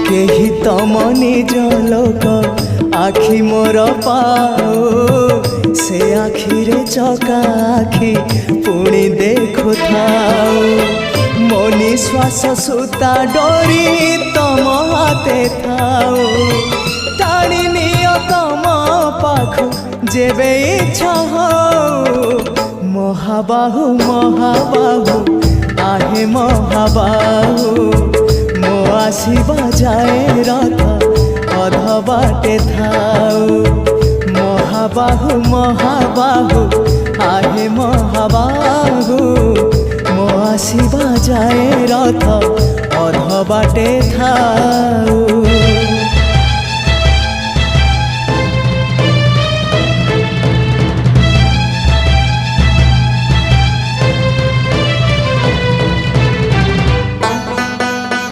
केही तम निज लोक आखि मोर पाओ से आखि रे चका आखि पुणी देखु थाओ मो निश्वास सुता डोरी तम हाथे थाओ टाणी नियो तम पाख जेबे इच्छा हो महाबाहु महाबाहु आहे महाबाहु मो आसिबा जाए रथ अध बाटे थाओ महाबाहु महाबाहु आहे महाबाहु मो आसिबा जाए रथ अध बाटे थाओ।